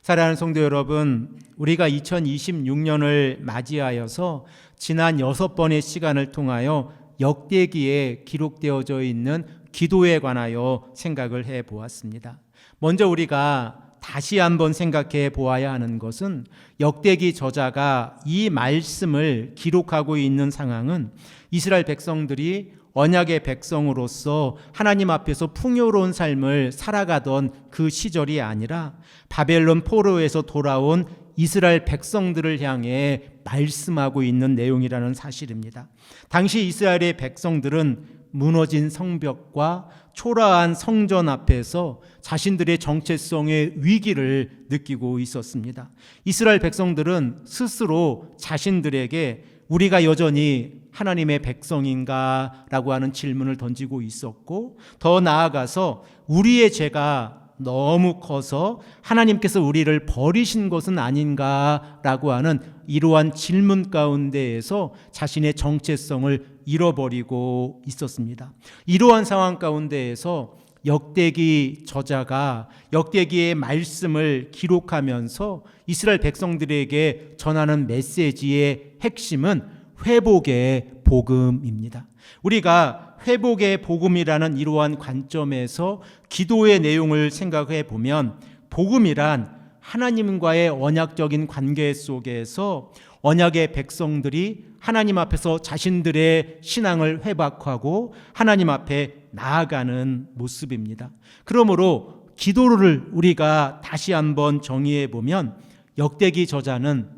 사랑하는 성도 여러분, 우리가 2026년을 맞이하여서 지난 6번의 시간을 통하여 역대기에 기록되어져 있는 기도에 관하여 생각을 해 보았습니다. 먼저 우리가 다시 한번 생각해 보아야 하는 것은 역대기 저자가 이 말씀을 기록하고 있는 상황은 이스라엘 백성들이 언약의 백성으로서 하나님 앞에서 풍요로운 삶을 살아가던 그 시절이 아니라 바벨론 포로에서 돌아온 이스라엘 백성들을 향해 말씀하고 있는 내용이라는 사실입니다. 당시 이스라엘의 백성들은 무너진 성벽과 초라한 성전 앞에서 자신들의 정체성의 위기를 느끼고 있었습니다. 이스라엘 백성들은 스스로 자신들에게 우리가 여전히 하나님의 백성인가? 라고 하는 질문을 던지고 있었고, 더 나아가서 우리의 죄가 너무 커서 하나님께서 우리를 버리신 것은 아닌가? 라고 하는 이러한 질문 가운데에서 자신의 정체성을 잃어버리고 있었습니다. 이러한 상황 가운데에서 역대기 저자가 역대기의 말씀을 기록하면서 이스라엘 백성들에게 전하는 메시지의 핵심은 회복의 복음입니다. 우리가 회복의 복음이라는 이러한 관점에서 기도의 내용을 생각해 보면, 복음이란 하나님과의 언약적인 관계 속에서 언약의 백성들이 하나님 앞에서 자신들의 신앙을 회복하고 하나님 앞에 나아가는 모습입니다. 그러므로 기도를 우리가 다시 한번 정의해 보면, 역대기 저자는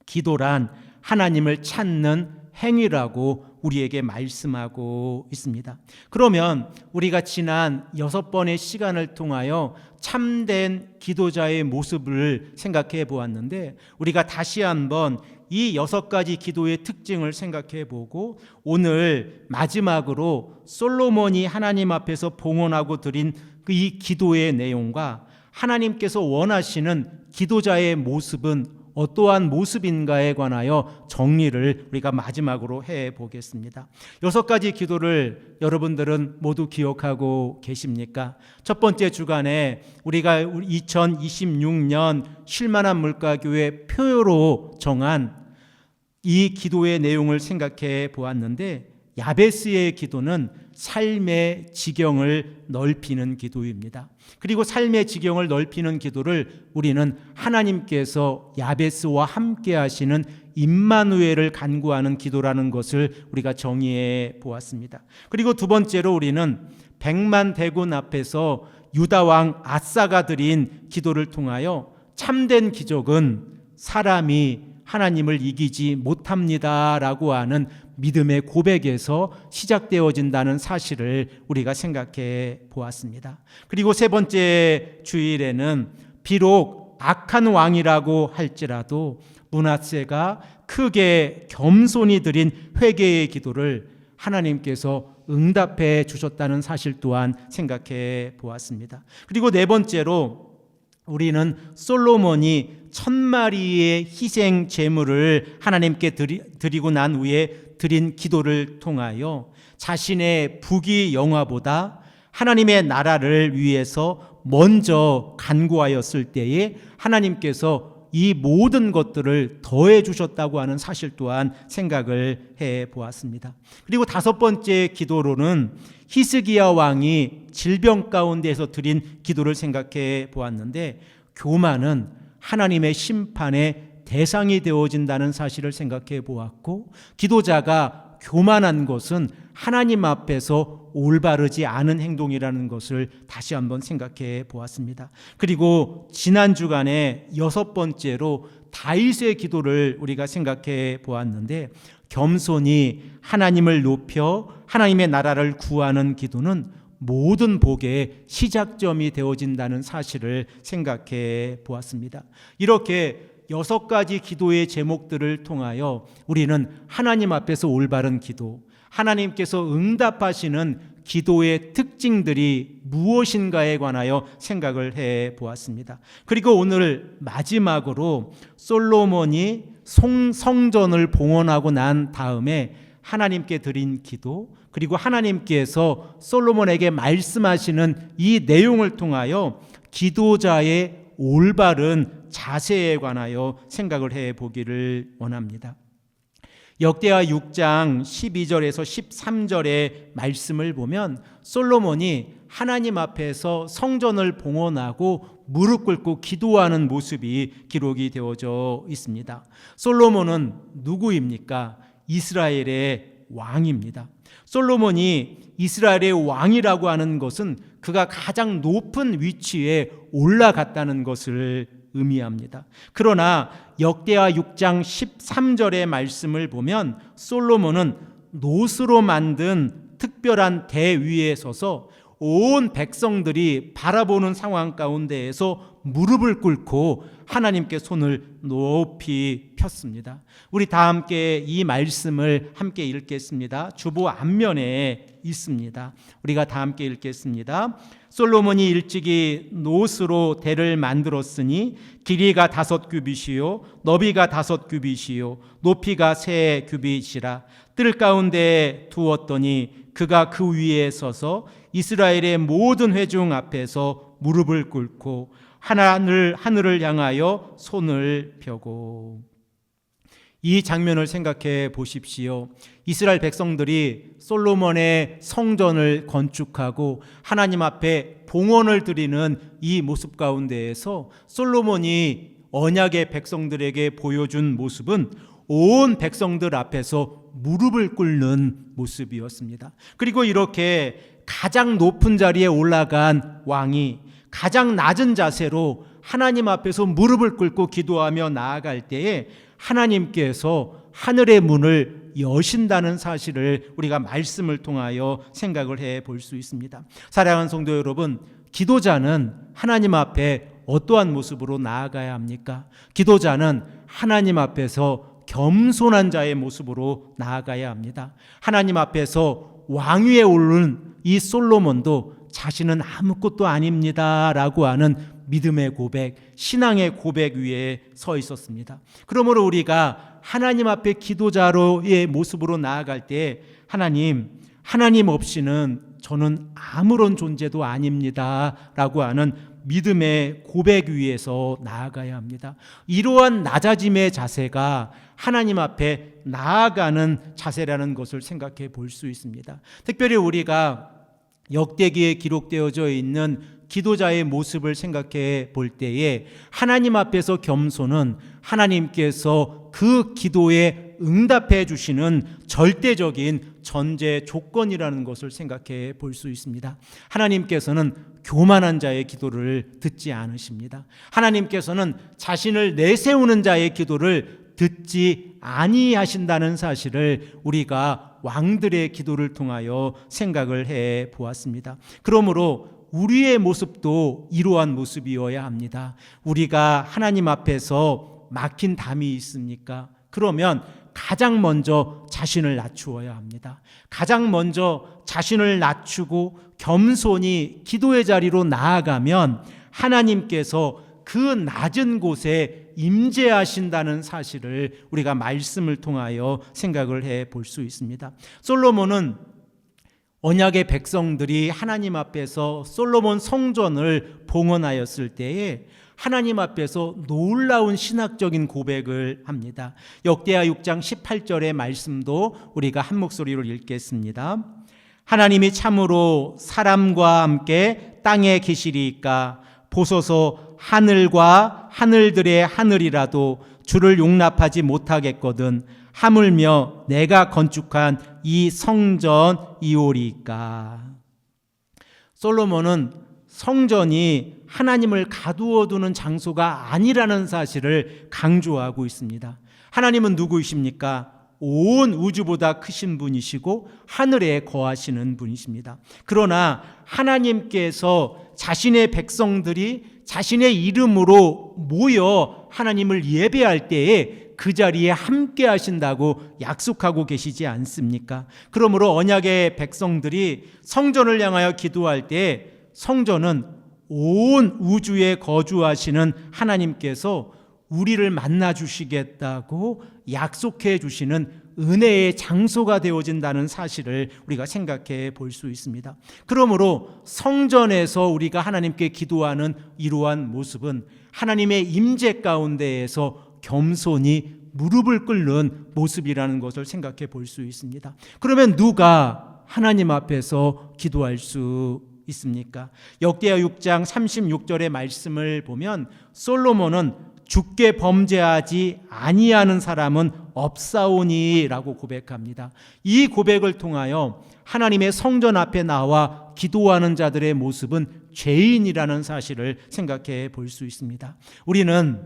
기도란 하나님을 찾는 행위라고 우리에게 말씀하고 있습니다. 그러면 우리가 지난 6번의 시간을 통하여 참된 기도자의 모습을 생각해 보았는데, 우리가 다시 한번 이 6가지 기도의 특징을 생각해 보고, 오늘 마지막으로 솔로몬이 하나님 앞에서 봉헌하고 드린 이 기도의 내용과 하나님께서 원하시는 기도자의 모습은 어떠한 모습인가에 관하여 정리를 우리가 마지막으로 해보겠습니다. 6가지 기도를 여러분들은 모두 기억하고 계십니까? 첫 번째 주간에 우리가 2026년 쉴만한 물가교회 표로 정한 이 기도의 내용을 생각해 보았는데, 야베스의 기도는 삶의 지경을 넓히는 기도입니다. 그리고 삶의 지경을 넓히는 기도를 우리는 하나님께서 야베스와 함께 하시는 임마누엘을 간구하는 기도라는 것을 우리가 정의해 보았습니다. 그리고 두 번째로 우리는 백만 대군 앞에서 유다 왕 아사가 드린 기도를 통하여 참된 기적은 사람이 하나님을 이기지 못합니다라고 하는 믿음의 고백에서 시작되어진다는 사실을 우리가 생각해 보았습니다. 그리고 세 번째 주일에는 비록 악한 왕이라고 할지라도 므낫세가 크게 겸손히 드린 회개의 기도를 하나님께서 응답해 주셨다는 사실 또한 생각해 보았습니다. 그리고 네 번째로 우리는 솔로몬이 1000마리의 희생 제물을 하나님께 드리고 난 후에 드린 기도를 통하여 자신의 부귀 영화보다 하나님의 나라를 위해서 먼저 간구하였을 때에 하나님께서 이 모든 것들을 더해 주셨다고 하는 사실 또한 생각을 해 보았습니다. 그리고 다섯 번째 기도로는 히스기야 왕이 질병 가운데서 드린 기도를 생각해 보았는데, 교만은 하나님의 심판의 대상이 되어진다는 사실을 생각해 보았고, 기도자가 교만한 것은 하나님 앞에서 올바르지 않은 행동이라는 것을 다시 한번 생각해 보았습니다. 그리고 지난 주간에 6번째로 다윗의 기도를 우리가 생각해 보았는데, 겸손히 하나님을 높여 하나님의 나라를 구하는 기도는 모든 복의 시작점이 되어진다는 사실을 생각해 보았습니다. 이렇게 6가지 기도의 제목들을 통하여 우리는 하나님 앞에서 올바른 기도, 하나님께서 응답하시는 기도의 특징들이 무엇인가에 관하여 생각을 해 보았습니다. 그리고 오늘 마지막으로 솔로몬이 성전을 봉헌하고 난 다음에 하나님께 드린 기도, 그리고 하나님께서 솔로몬에게 말씀하시는 이 내용을 통하여 기도자의 올바른 자세에 관하여 생각을 해 보기를 원합니다. 역대하 6장 12절에서 13절의 말씀을 보면 솔로몬이 하나님 앞에서 성전을 봉헌하고 무릎 꿇고 기도하는 모습이 기록이 되어져 있습니다. 솔로몬은 누구입니까? 이스라엘의 왕입니다. 솔로몬이 이스라엘의 왕이라고 하는 것은 그가 가장 높은 위치에 올라갔다는 것을 의미합니다. 그러나 역대하 6장 13절의 말씀을 보면 솔로몬은 놋으로 만든 특별한 대 위에 서서 온 백성들이 바라보는 상황 가운데에서 무릎을 꿇고 하나님께 손을 높이 폈습니다. 우리 다 함께 이 말씀을 함께 읽겠습니다. 주보 앞면에 있습니다. 우리가 다 함께 읽겠습니다. 솔로몬이 일찍이 놋으로 대를 만들었으니 길이가 5규빗이요 너비가 5규빗이요 높이가 3규빗이라. 뜰 가운데 두었더니 그가 그 위에 서서 이스라엘의 모든 회중 앞에서 무릎을 꿇고 하늘을 향하여 손을 펴고. 이 장면을 생각해 보십시오. 이스라엘 백성들이 솔로몬의 성전을 건축하고 하나님 앞에 봉헌을 드리는 이 모습 가운데에서 솔로몬이 언약의 백성들에게 보여준 모습은 온 백성들 앞에서 무릎을 꿇는 모습이었습니다. 그리고 이렇게 가장 높은 자리에 올라간 왕이 가장 낮은 자세로 하나님 앞에서 무릎을 꿇고 기도하며 나아갈 때에 하나님께서 하늘의 문을 여신다는 사실을 우리가 말씀을 통하여 생각을 해 볼 수 있습니다. 사랑하는 성도 여러분, 기도자는 하나님 앞에 어떠한 모습으로 나아가야 합니까? 기도자는 하나님 앞에서 겸손한 자의 모습으로 나아가야 합니다. 하나님 앞에서 왕위에 오른 이 솔로몬도 자신은 아무것도 아닙니다 라고 하는 믿음의 고백, 신앙의 고백 위에 서 있었습니다. 그러므로 우리가 하나님 앞에 기도자로의 모습으로 나아갈 때 하나님 없이는 저는 아무런 존재도 아닙니다 라고 하는 믿음의 고백 위에서 나아가야 합니다. 이러한 낮아짐의 자세가 하나님 앞에 나아가는 자세라는 것을 생각해 볼 수 있습니다. 특별히 우리가 역대기에 기록되어져 있는 기도자의 모습을 생각해 볼 때에 하나님 앞에서 겸손은 하나님께서 그 기도에 응답해 주시는 절대적인 전제 조건이라는 것을 생각해 볼 수 있습니다. 하나님께서는 교만한 자의 기도를 듣지 않으십니다. 하나님께서는 자신을 내세우는 자의 기도를 듣지 아니하신다는 사실을 우리가 왕들의 기도를 통하여 생각을 해 보았습니다. 그러므로 우리의 모습도 이러한 모습이어야 합니다. 우리가 하나님 앞에서 막힌 담이 있습니까? 그러면 가장 먼저 자신을 낮추어야 합니다. 가장 먼저 자신을 낮추고 겸손히 기도의 자리로 나아가면 하나님께서 그 낮은 곳에 임재하신다는 사실을 우리가 말씀을 통하여 생각을 해 볼 수 있습니다. 솔로몬은 언약의 백성들이 하나님 앞에서 솔로몬 성전을 봉헌하였을 때에 하나님 앞에서 놀라운 신학적인 고백을 합니다. 역대하 6장 18절의 말씀도 우리가 한 목소리로 읽겠습니다. 하나님이 참으로 사람과 함께 땅에 계시리이까 보소서 하늘과 하늘들의 하늘이라도 주를 용납하지 못하겠거든 하물며 내가 건축한 이 성전이오리까. 솔로몬은 성전이 하나님을 가두어 두는 장소가 아니라는 사실을 강조하고 있습니다. 하나님은 누구이십니까? 온 우주보다 크신 분이시고 하늘에 거하시는 분이십니다. 그러나 하나님께서 자신의 백성들이 자신의 이름으로 모여 하나님을 예배할 때에 그 자리에 함께 하신다고 약속하고 계시지 않습니까? 그러므로 언약의 백성들이 성전을 향하여 기도할 때 성전은 온 우주에 거주하시는 하나님께서 우리를 만나 주시겠다고 약속해 주시는 은혜의 장소가 되어진다는 사실을 우리가 생각해 볼 수 있습니다. 그러므로 성전에서 우리가 하나님께 기도하는 이러한 모습은 하나님의 임재 가운데에서 겸손히 무릎을 꿇는 모습이라는 것을 생각해 볼 수 있습니다. 그러면 누가 하나님 앞에서 기도할 수 있습니까? 역대하 6장 36절의 말씀을 보면 솔로몬은 주께 범죄하지 아니하는 사람은 없사오니라고 고백합니다. 이 고백을 통하여 하나님의 성전 앞에 나와 기도하는 자들의 모습은 죄인이라는 사실을 생각해 볼 수 있습니다. 우리는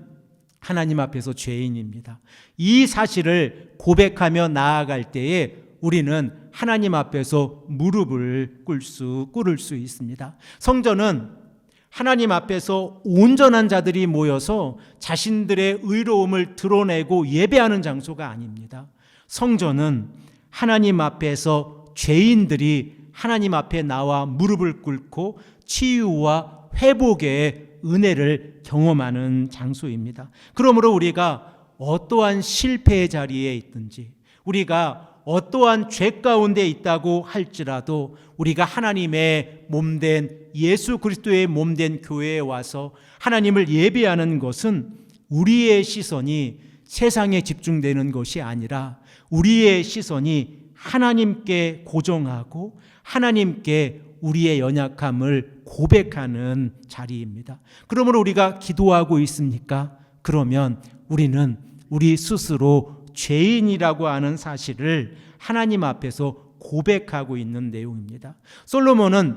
하나님 앞에서 죄인입니다. 이 사실을 고백하며 나아갈 때에 우리는 하나님 앞에서 무릎을 꿇을 수 있습니다. 성전은 하나님 앞에서 온전한 자들이 모여서 자신들의 의로움을 드러내고 예배하는 장소가 아닙니다. 성전은 하나님 앞에서 죄인들이 하나님 앞에 나와 무릎을 꿇고 치유와 회복의 은혜를 경험하는 장소입니다. 그러므로 우리가 어떠한 실패의 자리에 있든지, 우리가 어떠한 죄 가운데 있다고 할지라도 우리가 하나님의 몸된 예수 그리스도의 몸된 교회에 와서 하나님을 예배하는 것은 우리의 시선이 세상에 집중되는 것이 아니라 우리의 시선이 하나님께 고정하고 하나님께 우리의 연약함을 고백하는 자리입니다. 그러므로 우리가 기도하고 있습니까? 그러면 우리는 우리 스스로 죄인이라고 하는 사실을 하나님 앞에서 고백하고 있는 내용입니다. 솔로몬은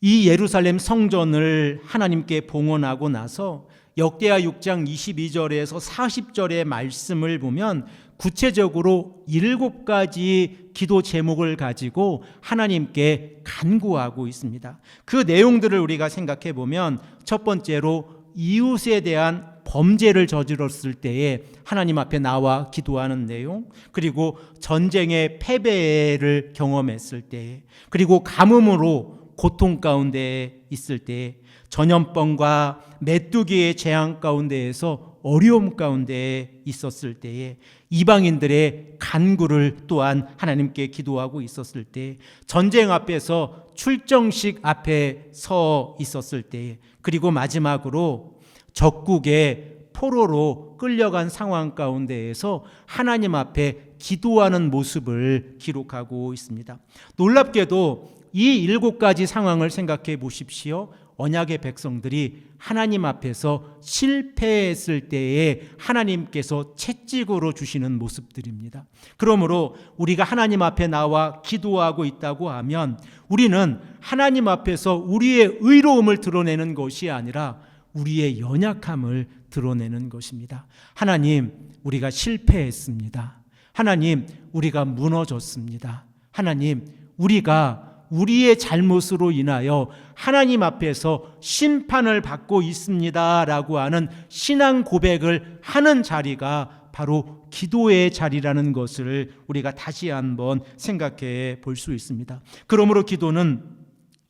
이 예루살렘 성전을 하나님께 봉헌하고 나서 역대하 6장 22절에서 40절의 말씀을 보면 구체적으로 7가지 기도 제목을 가지고 하나님께 간구하고 있습니다. 그 내용들을 우리가 생각해 보면 첫 번째로 이웃에 대한 범죄를 저질렀을 때에 하나님 앞에 나와 기도하는 내용, 그리고 전쟁의 패배를 경험했을 때에, 그리고 가뭄으로 고통 가운데 있을 때에, 전염병과 메뚜기의 재앙 가운데에서 어려움 가운데 있었을 때에, 이방인들의 간구를 또한 하나님께 기도하고 있었을 때에, 전쟁 앞에서 출정식 앞에 서 있었을 때에, 그리고 마지막으로 적국의 포로로 끌려간 상황 가운데에서 하나님 앞에 기도하는 모습을 기록하고 있습니다. 놀랍게도 이 7가지 상황을 생각해 보십시오. 언약의 백성들이 하나님 앞에서 실패했을 때에 하나님께서 채찍으로 주시는 모습들입니다. 그러므로 우리가 하나님 앞에 나와 기도하고 있다고 하면 우리는 하나님 앞에서 우리의 의로움을 드러내는 것이 아니라 우리의 연약함을 드러내는 것입니다. 하나님, 우리가 실패했습니다. 하나님, 우리가 무너졌습니다. 하나님, 우리가 우리의 잘못으로 인하여 하나님 앞에서 심판을 받고 있습니다라고 하는 신앙 고백을 하는 자리가 바로 기도의 자리라는 것을 우리가 다시 한번 생각해 볼 수 있습니다. 그러므로 기도는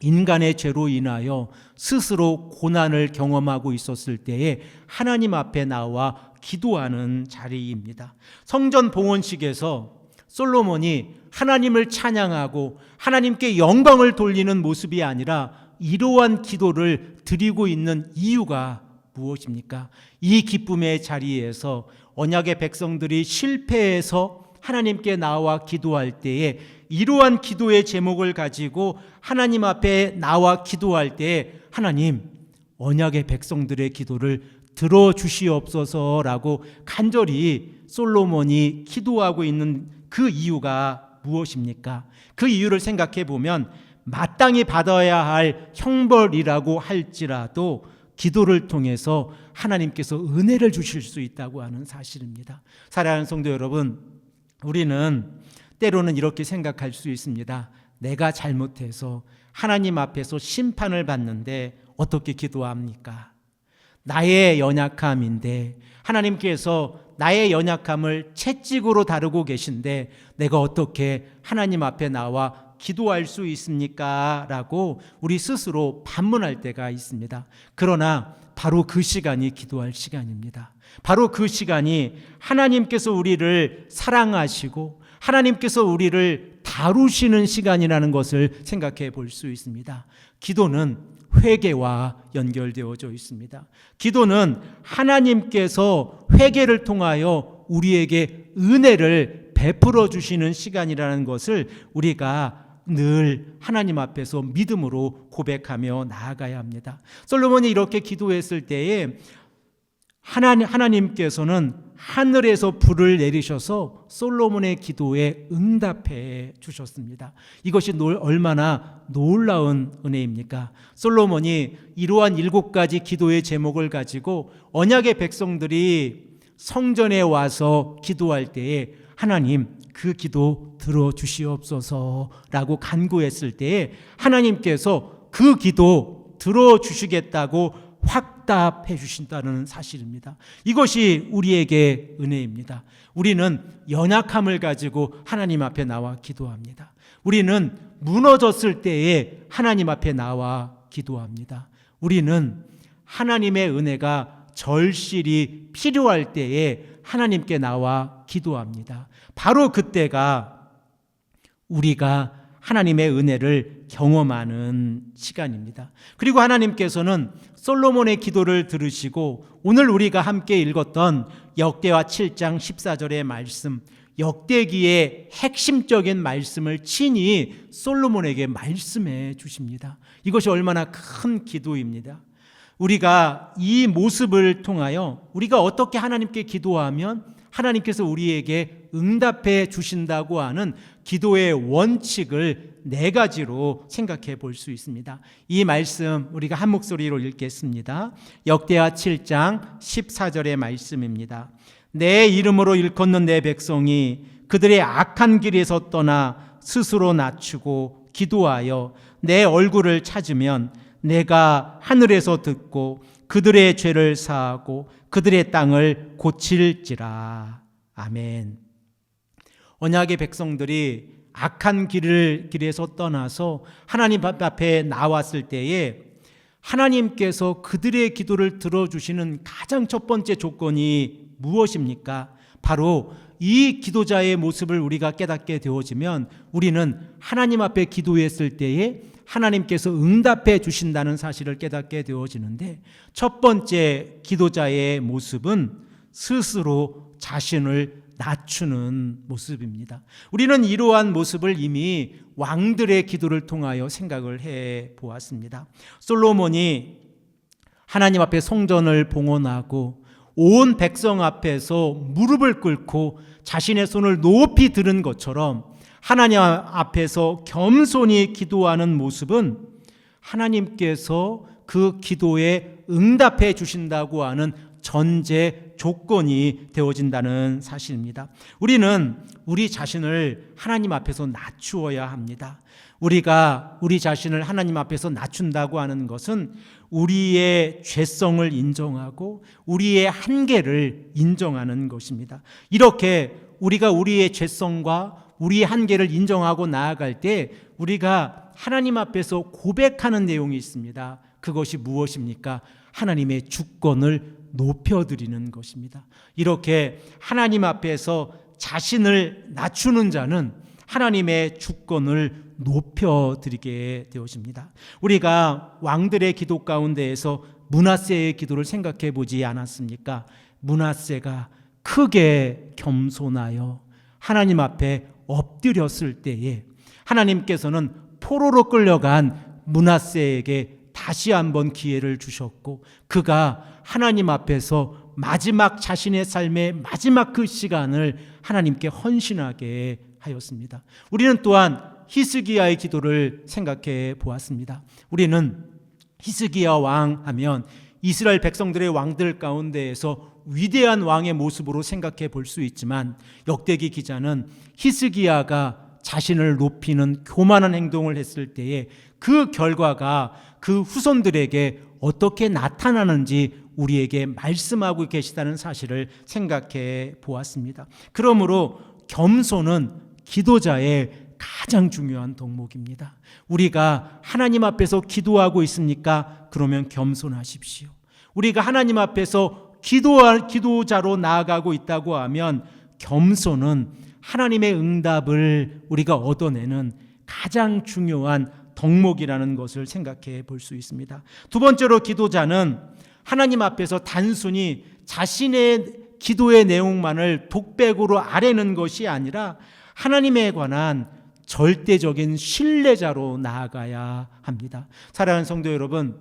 인간의 죄로 인하여 스스로 고난을 경험하고 있었을 때에 하나님 앞에 나와 기도하는 자리입니다. 성전 봉헌식에서 솔로몬이 하나님을 찬양하고 하나님께 영광을 돌리는 모습이 아니라 이러한 기도를 드리고 있는 이유가 무엇입니까? 이 기쁨의 자리에서 언약의 백성들이 실패해서 하나님께 나와 기도할 때에 이러한 기도의 제목을 가지고 하나님 앞에 나와 기도할 때에 하나님, 언약의 백성들의 기도를 들어주시옵소서라고 간절히 솔로몬이 기도하고 있는 그 이유가 무엇입니까? 그 이유를 생각해 보면 마땅히 받아야 할 형벌이라고 할지라도 기도를 통해서 하나님께서 은혜를 주실 수 있다고 하는 사실입니다. 사랑하는 성도 여러분, 우리는 때로는 이렇게 생각할 수 있습니다. 내가 잘못해서 하나님 앞에서 심판을 받는데 어떻게 기도합니까? 나의 연약함인데 하나님께서 나의 연약함을 채찍으로 다루고 계신데 내가 어떻게 하나님 앞에 나와 기도할 수 있습니까? 라고 우리 스스로 반문할 때가 있습니다. 그러나 바로 그 시간이 기도할 시간입니다. 바로 그 시간이 하나님께서 우리를 사랑하시고 하나님께서 우리를 다루시는 시간이라는 것을 생각해 볼 수 있습니다. 기도는 회개와 연결되어져 있습니다. 기도는 하나님께서 회개를 통하여 우리에게 은혜를 베풀어 주시는 시간이라는 것을 우리가 늘 하나님 앞에서 믿음으로 고백하며 나아가야 합니다. 솔로몬이 이렇게 기도했을 때에 하나님께서는 하늘에서 불을 내리셔서 솔로몬의 기도에 응답해 주셨습니다. 이것이 얼마나 놀라운 은혜입니까? 솔로몬이 이러한 7가지 기도의 제목을 가지고 언약의 백성들이 성전에 와서 기도할 때에 하나님 그 기도 들어주시옵소서라고 간구했을 때에 하나님께서 그 기도 들어주시겠다고 확답해 주신다는 사실입니다. 이것이 우리에게 은혜입니다. 우리는 연약함을 가지고 하나님 앞에 나와 기도합니다. 우리는 무너졌을 때에 하나님 앞에 나와 기도합니다. 우리는 하나님의 은혜가 절실히 필요할 때에 하나님께 나와 기도합니다. 바로 그때가 우리가 하나님의 은혜를 경험하는 시간입니다. 그리고 하나님께서는 솔로몬의 기도를 들으시고 오늘 우리가 함께 읽었던 역대하 7장 14절의 말씀, 역대기의 핵심적인 말씀을 친히 솔로몬에게 말씀해 주십니다. 이것이 얼마나 큰 기도입니다. 우리가 이 모습을 통하여 우리가 어떻게 하나님께 기도하면 하나님께서 우리에게 응답해 주신다고 하는 기도의 원칙을 4가지로 생각해 볼 수 있습니다. 이 말씀 우리가 한 목소리로 읽겠습니다. 역대하 7장 14절의 말씀입니다. 내 이름으로 일컫는 내 백성이 그들의 악한 길에서 떠나 스스로 낮추고 기도하여 내 얼굴을 찾으면 내가 하늘에서 듣고 그들의 죄를 사하고 그들의 땅을 고칠지라. 아멘. 언약의 백성들이 악한 길에서 떠나서 하나님 앞에 나왔을 때에 하나님께서 그들의 기도를 들어주시는 가장 첫 번째 조건이 무엇입니까? 바로 이 기도자의 모습을 우리가 깨닫게 되어지면 우리는 하나님 앞에 기도했을 때에 하나님께서 응답해 주신다는 사실을 깨닫게 되어지는데, 첫 번째 기도자의 모습은 스스로 자신을 낮추는 모습입니다. 우리는 이러한 모습을 이미 왕들의 기도를 통하여 생각을 해 보았습니다. 솔로몬이 하나님 앞에 성전을 봉헌하고 온 백성 앞에서 무릎을 꿇고 자신의 손을 높이 들은 것처럼 하나님 앞에서 겸손히 기도하는 모습은 하나님께서 그 기도에 응답해 주신다고 하는 전제 조건이 되어진다는 사실입니다. 우리는 우리 자신을 하나님 앞에서 낮추어야 합니다. 우리가 우리 자신을 하나님 앞에서 낮춘다고 하는 것은 우리의 죄성을 인정하고 우리의 한계를 인정하는 것입니다. 이렇게 우리가 우리의 죄성과 우리의 한계를 인정하고 나아갈 때 우리가 하나님 앞에서 고백하는 내용이 있습니다. 그것이 무엇입니까? 하나님의 주권을 높여드리는 것입니다. 이렇게 하나님 앞에서 자신을 낮추는 자는 하나님의 주권을 높여드리게 되어집니다. 우리가 왕들의 기도 가운데에서 므낫세의 기도를 생각해 보지 않았습니까? 므낫세가 크게 겸손하여 하나님 앞에 엎드렸을 때에 하나님께서는 포로로 끌려간 므낫세에게 다시 한번 기회를 주셨고 그가 하나님 앞에서 마지막 자신의 삶의 마지막 그 시간을 하나님께 헌신하게 하였습니다. 우리는 또한 히스기야의 기도를 생각해 보았습니다. 우리는 히스기야 왕 하면 이스라엘 백성들의 왕들 가운데에서 위대한 왕의 모습으로 생각해 볼 수 있지만 역대기 기자는 히스기야가 자신을 높이는 교만한 행동을 했을 때에 그 결과가 그 후손들에게 어떻게 나타나는지 우리에게 말씀하고 계시다는 사실을 생각해 보았습니다. 그러므로 겸손은 기도자의 가장 중요한 덕목입니다. 우리가 하나님 앞에서 기도하고 있습니까? 그러면 겸손하십시오. 우리가 하나님 앞에서 기도자로 나아가고 있다고 하면 겸손은 하나님의 응답을 우리가 얻어내는 가장 중요한 덕목이라는 것을 생각해 볼 수 있습니다. 두 번째로 기도자는 하나님 앞에서 단순히 자신의 기도의 내용만을 독백으로 아뢰는 것이 아니라 하나님에 관한 절대적인 신뢰자로 나아가야 합니다. 사랑하는 성도 여러분,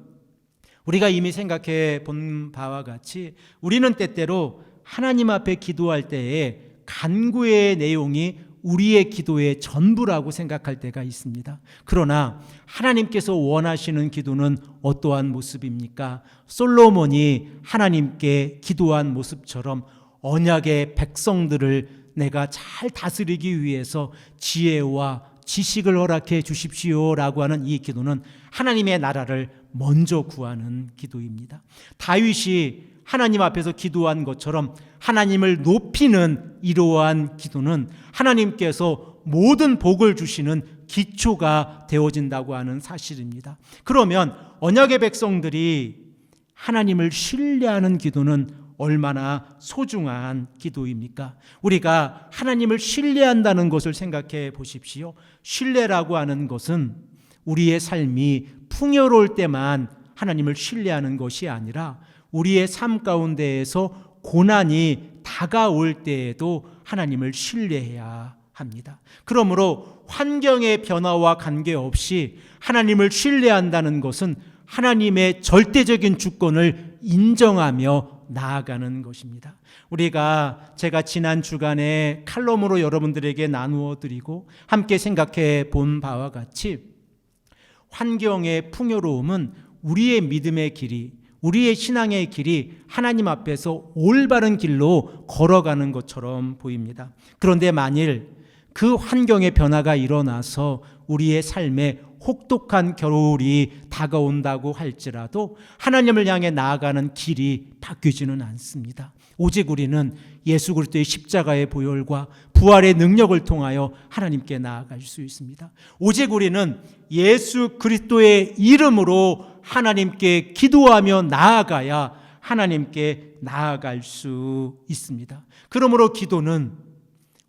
우리가 이미 생각해 본 바와 같이 우리는 때때로 하나님 앞에 기도할 때에 간구의 내용이 우리의 기도의 전부라고 생각할 때가 있습니다. 그러나 하나님께서 원하시는 기도는 어떠한 모습입니까? 솔로몬이 하나님께 기도한 모습처럼 언약의 백성들을 내가 잘 다스리기 위해서 지혜와 지식을 허락해 주십시오라고 하는 이 기도는 하나님의 나라를 먼저 구하는 기도입니다. 다윗이 하나님 앞에서 기도한 것처럼 하나님을 높이는 이러한 기도는 하나님께서 모든 복을 주시는 기초가 되어진다고 하는 사실입니다. 그러면 언약의 백성들이 하나님을 신뢰하는 기도는 얼마나 소중한 기도입니까? 우리가 하나님을 신뢰한다는 것을 생각해 보십시오. 신뢰라고 하는 것은 우리의 삶이 풍요로울 때만 하나님을 신뢰하는 것이 아니라 우리의 삶 가운데에서 고난이 다가올 때에도 하나님을 신뢰해야 합니다. 그러므로 환경의 변화와 관계없이 하나님을 신뢰한다는 것은 하나님의 절대적인 주권을 인정하며 나아가는 것입니다. 제가 지난 주간에 칼럼으로 여러분들에게 나누어 드리고 함께 생각해 본 바와 같이 환경의 풍요로움은 우리의 믿음의 길이, 우리의 신앙의 길이 하나님 앞에서 올바른 길로 걸어가는 것처럼 보입니다. 그런데 만일 그 환경의 변화가 일어나서 우리의 삶에 혹독한 겨울이 다가온다고 할지라도 하나님을 향해 나아가는 길이 바뀌지는 않습니다. 오직 우리는 예수 그리스도의 십자가의 보혈과 부활의 능력을 통하여 하나님께 나아갈 수 있습니다. 오직 우리는 예수 그리스도의 이름으로 하나님께 기도하며 나아가야 하나님께 나아갈 수 있습니다. 그러므로 기도는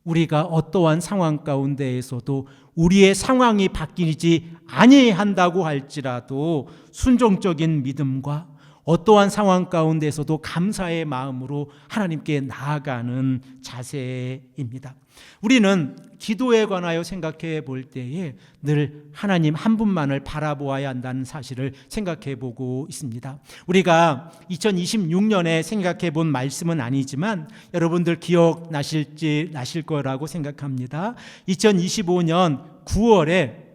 우리가 어떠한 상황 가운데에서도 우리의 상황이 바뀌지 아니한다고 할지라도 순종적인 믿음과 어떠한 상황 가운데서도 감사의 마음으로 하나님께 나아가는 자세입니다. 우리는 기도에 관하여 생각해 볼 때에 늘 하나님 한 분만을 바라보아야 한다는 사실을 생각해 보고 있습니다. 우리가 2026년에 생각해 본 말씀은 아니지만 여러분들 기억나실 거라고 생각합니다. 2025년 9월에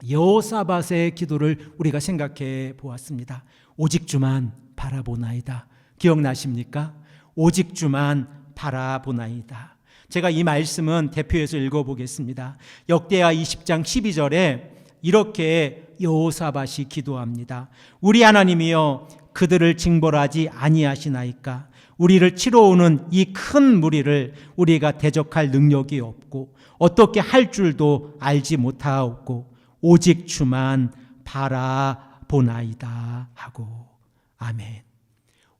여호사밧의 기도를 우리가 생각해 보았습니다. 오직 주만 바라보나이다. 기억나십니까? 오직 주만 바라보나이다. 제가 이 말씀은 대표해서 읽어보겠습니다. 역대하 20장 12절에 이렇게 여호사밧이 기도합니다. 우리 하나님이여 그들을 징벌하지 아니하시나이까? 우리를 치러오는 이 큰 무리를 우리가 대적할 능력이 없고 어떻게 할 줄도 알지 못하옵고 오직 주만 바라보나이다 하고. 아멘.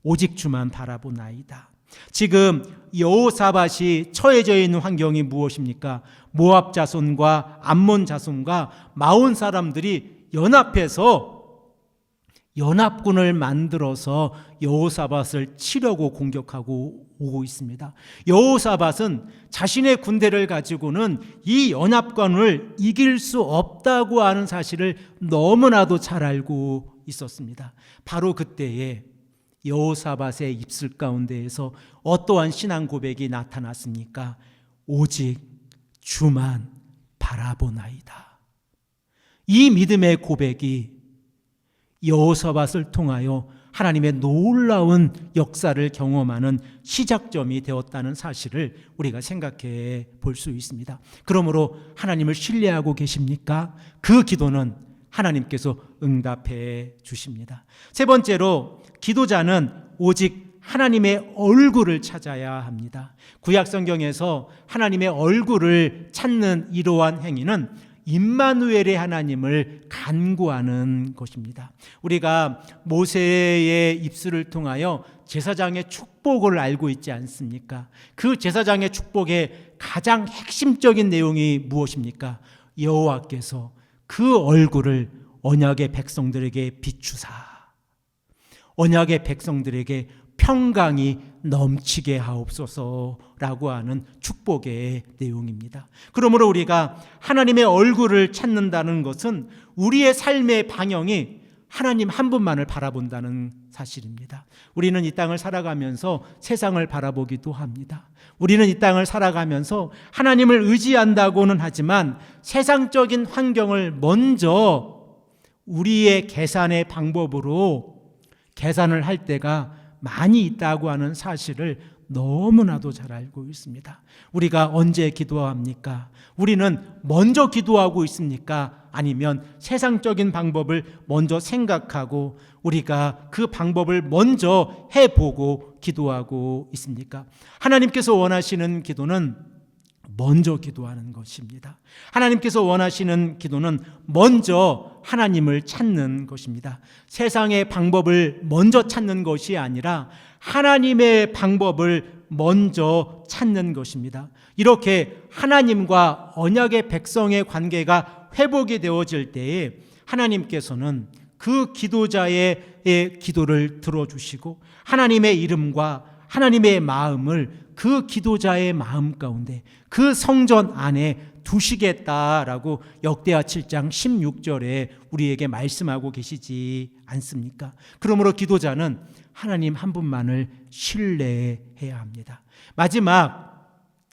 오직 주만 바라보나이다. 지금 여호사밧이 처해져 있는 환경이 무엇입니까? 모압 자손과 암몬 자손과 마온 사람들이 연합해서 연합군을 만들어서 여호사밧을 치려고 공격하고 오고 있습니다. 여호사밧은 자신의 군대를 가지고는 이 연합군을 이길 수 없다고 하는 사실을 너무나도 잘 알고 있었습니다. 바로 그때에 여호사밧의 입술 가운데에서 어떠한 신앙 고백이 나타났습니까? 오직 주만 바라보나이다. 이 믿음의 고백이 여호사밧을 통하여 하나님의 놀라운 역사를 경험하는 시작점이 되었다는 사실을 우리가 생각해 볼 수 있습니다. 그러므로 하나님을 신뢰하고 계십니까? 그 기도는 하나님께서 응답해 주십니다. 세 번째로 기도자는 오직 하나님의 얼굴을 찾아야 합니다. 구약 성경에서 하나님의 얼굴을 찾는 이러한 행위는 임마누엘의 하나님을 간구하는 것입니다. 우리가 모세의 입술을 통하여 제사장의 축복을 알고 있지 않습니까? 그 제사장의 축복의 가장 핵심적인 내용이 무엇입니까? 여호와께서 그 얼굴을 언약의 백성들에게 비추사 언약의 백성들에게 평강이 넘치게 하옵소서라고 하는 축복의 내용입니다. 그러므로 우리가 하나님의 얼굴을 찾는다는 것은 우리의 삶의 방향이 하나님 한 분만을 바라본다는 사실입니다. 우리는 이 땅을 살아가면서 세상을 바라보기도 합니다. 우리는 이 땅을 살아가면서 하나님을 의지한다고는 하지만 세상적인 환경을 먼저 우리의 계산의 방법으로 계산을 할 때가 많이 있다고 하는 사실을 너무나도 잘 알고 있습니다. 우리가 언제 기도합니까? 우리는 먼저 기도하고 있습니까? 아니면 세상적인 방법을 먼저 생각하고 우리가 그 방법을 먼저 해보고 기도하고 있습니까? 하나님께서 원하시는 기도는 먼저 기도하는 것입니다. 하나님께서 원하시는 기도는 먼저 하나님을 찾는 것입니다. 세상의 방법을 먼저 찾는 것이 아니라 하나님의 방법을 먼저 찾는 것입니다. 이렇게 하나님과 언약의 백성의 관계가 회복이 되어질 때에 하나님께서는 그 기도자의 기도를 들어주시고 하나님의 이름과 하나님의 마음을 그 기도자의 마음 가운데 그 성전 안에 두시겠다라고 역대하 7장 16절에 우리에게 말씀하고 계시지 않습니까? 그러므로 기도자는 하나님 한 분만을 신뢰해야 합니다. 마지막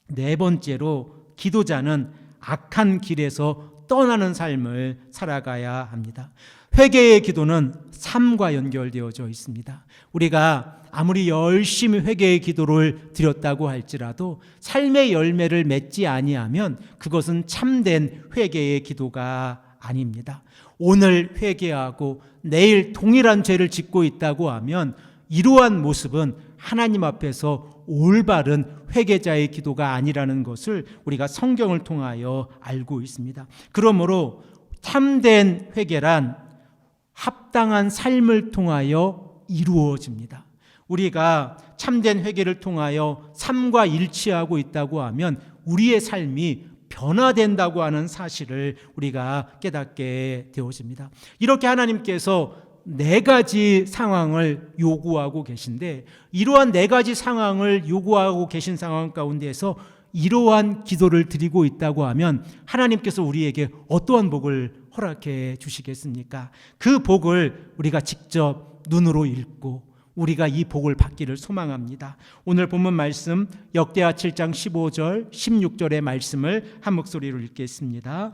네 번째로 기도자는 악한 길에서 떠나는 삶을 살아가야 합니다. 회개의 기도는 삶과 연결되어져 있습니다. 우리가 아무리 열심히 회개의 기도를 드렸다고 할지라도 삶의 열매를 맺지 아니하면 그것은 참된 회개의 기도가 아닙니다. 오늘 회개하고 내일 동일한 죄를 짓고 있다고 하면 이러한 모습은 하나님 앞에서 올바른 회개자의 기도가 아니라는 것을 우리가 성경을 통하여 알고 있습니다. 그러므로 참된 회개란 합당한 삶을 통하여 이루어집니다. 우리가 참된 회개를 통하여 삶과 일치하고 있다고 하면 우리의 삶이 변화된다고 하는 사실을 우리가 깨닫게 되어집니다. 이렇게 하나님께서 네 가지 상황을 요구하고 계신데 이러한 네 가지 상황을 요구하고 계신 상황 가운데에서 이러한 기도를 드리고 있다고 하면 하나님께서 우리에게 어떠한 복을 허락해 주시겠습니까? 그 복을 우리가 직접 눈으로 읽고 우리가 이 복을 받기를 소망합니다. 오늘 본문 말씀 역대하 7장 15절 16절의 말씀을 한 목소리로 읽겠습니다.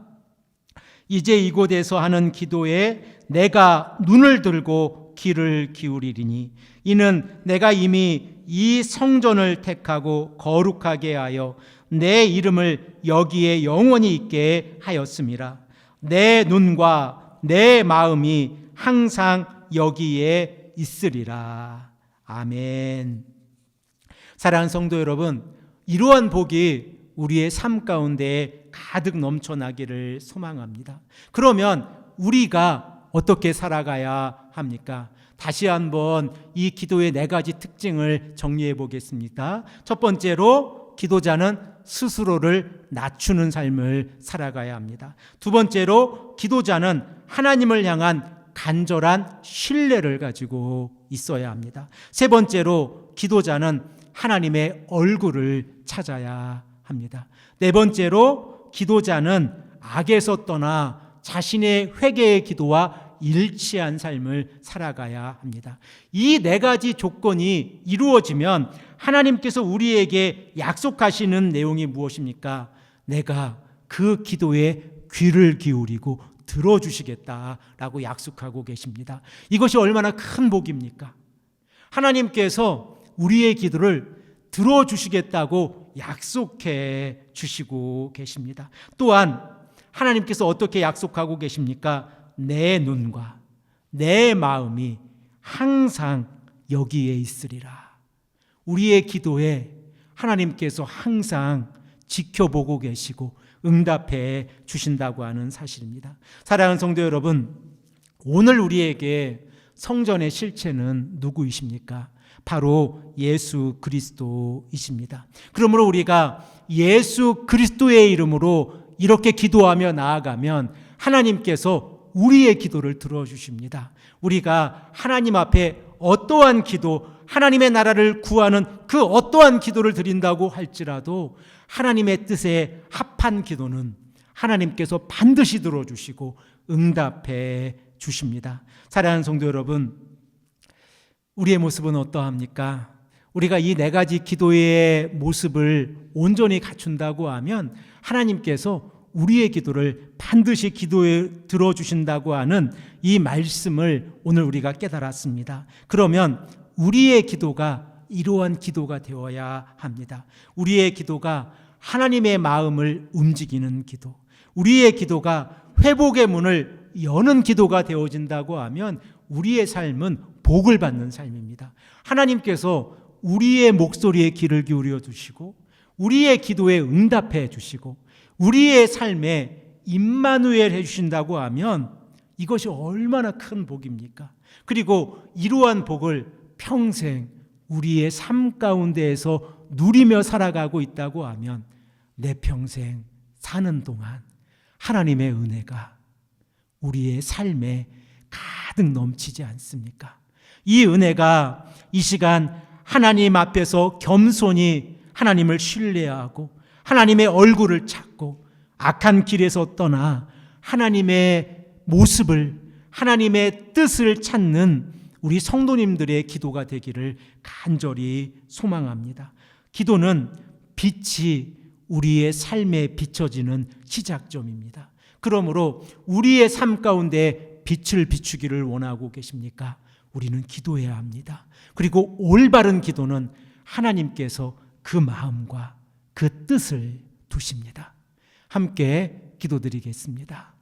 이제 이곳에서 하는 기도에 내가 눈을 들고 귀를 기울이리니 이는 내가 이미 이 성전을 택하고 거룩하게 하여 내 이름을 여기에 영원히 있게 하였음이라. 내 눈과 내 마음이 항상 여기에 있으리라. 아멘. 사랑하는 성도 여러분, 이러한 복이 우리의 삶 가운데 가득 넘쳐나기를 소망합니다. 그러면 우리가 어떻게 살아가야 합니까? 다시 한번 이 기도의 네 가지 특징을 정리해 보겠습니다. 첫 번째로 기도자는 스스로를 낮추는 삶을 살아가야 합니다. 두 번째로 기도자는 하나님을 향한 간절한 신뢰를 가지고 있어야 합니다. 세 번째로 기도자는 하나님의 얼굴을 찾아야 합니다. 네 번째로 기도자는 악에서 떠나 자신의 회개의 기도와 일치한 삶을 살아가야 합니다. 이 네 가지 조건이 이루어지면 하나님께서 우리에게 약속하시는 내용이 무엇입니까? 내가 그 기도에 귀를 기울이고 들어주시겠다라고 약속하고 계십니다. 이것이 얼마나 큰 복입니까? 하나님께서 우리의 기도를 들어주시겠다고 약속해 주시고 계십니다. 또한 하나님께서 어떻게 약속하고 계십니까? 내 눈과 내 마음이 항상 여기에 있으리라. 우리의 기도에 하나님께서 항상 지켜보고 계시고 응답해 주신다고 하는 사실입니다. 사랑하는 성도 여러분, 오늘 우리에게 성전의 실체는 누구이십니까? 바로 예수 그리스도이십니다. 그러므로 우리가 예수 그리스도의 이름으로 이렇게 기도하며 나아가면 하나님께서 우리의 기도를 들어주십니다. 우리가 하나님 앞에 어떠한 기도, 하나님의 나라를 구하는 그 어떠한 기도를 드린다고 할지라도 하나님의 뜻에 합한 기도는 하나님께서 반드시 들어주시고 응답해 주십니다. 사랑하는 성도 여러분, 우리의 모습은 어떠합니까? 우리가 이 네 가지 기도의 모습을 온전히 갖춘다고 하면 하나님께서 우리의 기도를 반드시 기도에 들어주신다고 하는 이 말씀을 오늘 우리가 깨달았습니다. 그러면 우리의 기도가 이러한 기도가 되어야 합니다. 우리의 기도가 하나님의 마음을 움직이는 기도, 우리의 기도가 회복의 문을 여는 기도가 되어진다고 하면 우리의 삶은 복을 받는 삶입니다. 하나님께서 우리의 목소리에 귀를 기울여 주시고 우리의 기도에 응답해 주시고 우리의 삶에 임마누엘 해주신다고 하면 이것이 얼마나 큰 복입니까? 그리고 이러한 복을 평생 우리의 삶 가운데에서 누리며 살아가고 있다고 하면 내 평생 사는 동안 하나님의 은혜가 우리의 삶에 가득 넘치지 않습니까? 이 은혜가 이 시간 하나님 앞에서 겸손히 하나님을 신뢰하고 하나님의 얼굴을 찾고 악한 길에서 떠나 하나님의 모습을, 하나님의 뜻을 찾는 우리 성도님들의 기도가 되기를 간절히 소망합니다. 기도는 빛이 우리의 삶에 비춰지는 시작점입니다. 그러므로 우리의 삶 가운데 빛을 비추기를 원하고 계십니까? 우리는 기도해야 합니다. 그리고 올바른 기도는 하나님께서 그 마음과 그 뜻을 두십니다. 함께 기도드리겠습니다.